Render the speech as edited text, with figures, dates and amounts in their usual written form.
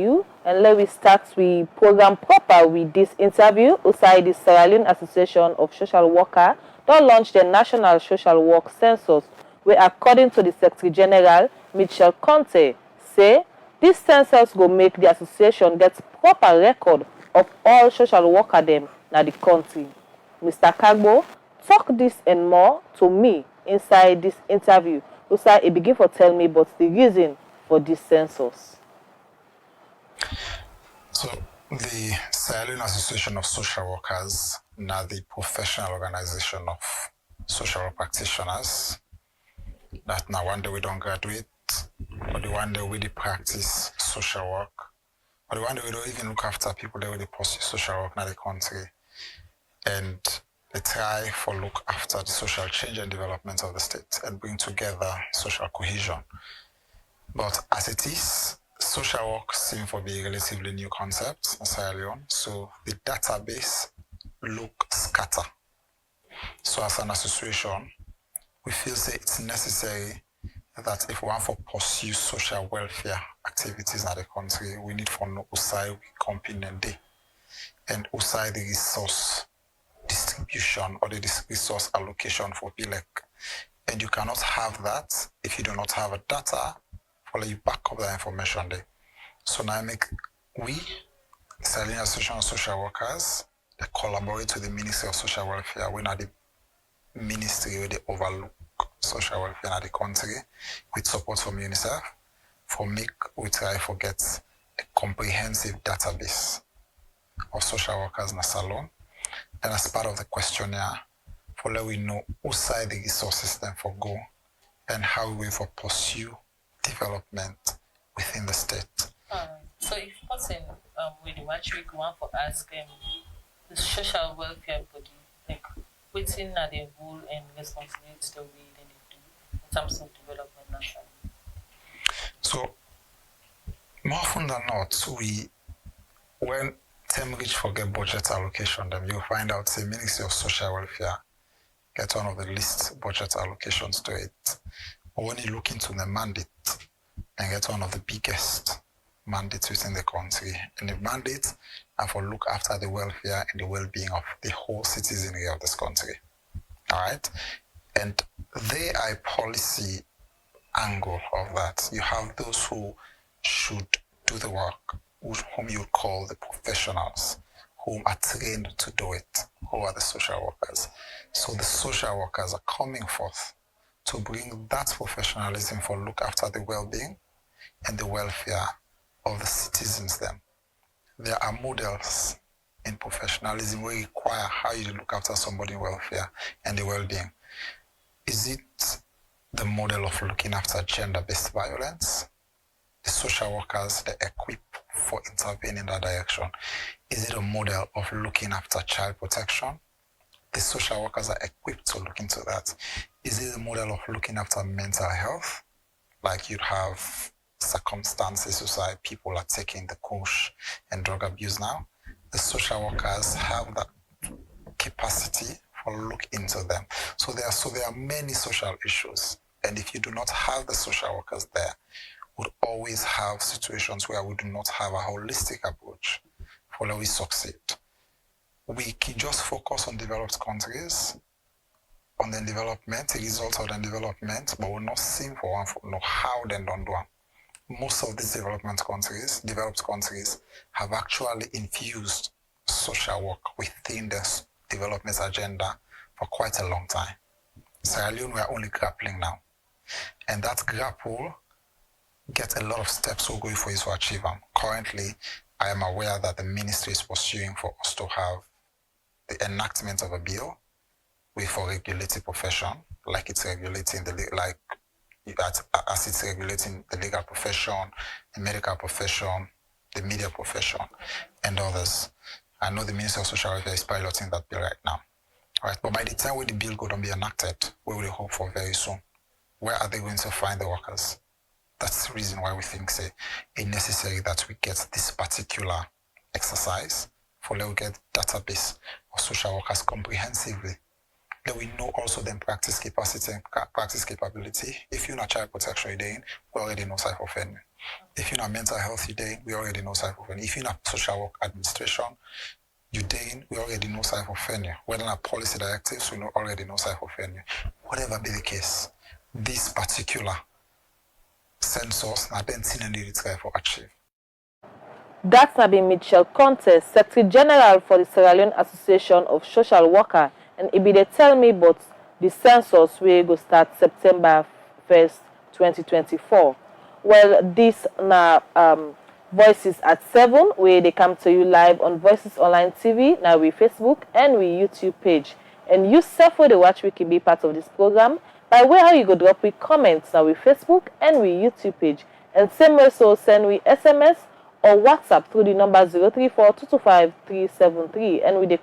you, and let me start with program proper with this interview outside the Sierra Leone Association of Social Workers that launched the National Social Workers Census, where according to the Secretary General, Mitchell Conteh, say this census will make the association get proper record of all social workers dem na the country. Mr. Kagbo talk this and more to me inside this interview. Outside, he begin for tell me about the reason for this census. So the Sierra Leone Association of Social Workers, now the professional organization of social work practitioners, that now one day we don't graduate, or the one day we practice social work, or the one day we don't even look after people that really pursue social work in the country, and they try for look after the social change and development of the state and bring together social cohesion. But as it is, social work seems to be a relatively new concept in Sierra Leone, so the database look scatter. So as an association, we feel say it's necessary that if we want to pursue social welfare activities in the country, we need to know outside we component day and outside the resource distribution or the resource allocation for PLEC. And you cannot have that if you do not have a data for you back up the information there. So now we, Sierra Leone Association of Social Workers, they collaborate with the Ministry of Social Welfare. We're not the ministry where they overlook social welfare in the country with support from UNICEF. We try to get a comprehensive database of social workers in the salon. And as part of the questionnaire, for let we know outside the resource system for go and how we will pursue development within the state. So if person with the matric want for ask the social welfare body, like within the role and responsibility the way they do in terms of development nationally. So more often than not, when term reach for get budget allocation, then you'll find out the Ministry of Social Welfare get one of the least budget allocations to it. But when you look into the mandate and get one of the biggest mandates within the country, and the mandate are for look after the welfare and the well-being of the whole citizenry of this country. All right? And they are a policy angle of that. You have those who should do the work, whom you call the professionals, whom are trained to do it, who are the social workers. So the social workers are coming forth to bring that professionalism for look after the well-being and the welfare of the citizens then. There are models in professionalism where require how you look after somebody's welfare and the well-being. Is it the model of looking after gender-based violence? The social workers, they equip for intervening in that direction. Is it a model of looking after child protection? The social workers are equipped to look into that. Is it a model of looking after mental health? Like you'd have circumstances where people are taking the coach and drug abuse now. The social workers have that capacity for look into them. So there are many social issues. And if you do not have the social workers there, would always have situations where we do not have a holistic approach for how we succeed. We can just focus on developed countries, on the development, the results of the development, but we're not seeing for one for know how they don't do it. Most of these developed countries, have actually infused social work within the development agenda for quite a long time. Sierra Leone, we are only grappling now. And that grapple gets a lot of steps we're going for you to achieve them. Currently, I am aware that the ministry is pursuing for us to have the enactment of a bill for regulating profession, like it's regulating as it's regulating the legal profession, the medical profession, the media profession, and others. I know the Ministry of Social Welfare is piloting that bill right now. Right, but by the time when the bill going to be enacted, we will hope for very soon. Where are they going to find the workers? That's the reason why we think it's necessary that we get this particular exercise for let we get database of social workers comprehensively. Let we know also then practice capacity and practice capability. If you're not child protection, we already know self-offending. If you're in a mental health, you day, we already know cyberphenia. If you're in a social work administration, you day, we already know cyberphenia. Whether in a policy directives, we already know cyberphenia. Whatever be the case, this particular census, I don't see any try for achieve. That's Michael Mitchell Conteh, Secretary General for the Sierra Leone Association of Social Workers, and he dey tell me about the census wey go start September 1st, 2024. Well, this na Voices at 7, where they come to you live on Voices Online TV, now we Facebook and we YouTube page. And you self where they watch, we can be part of this program by way how you go drop with comments now we Facebook and we YouTube page. And same way so send we SMS or WhatsApp through the number 034 225 373 and we dey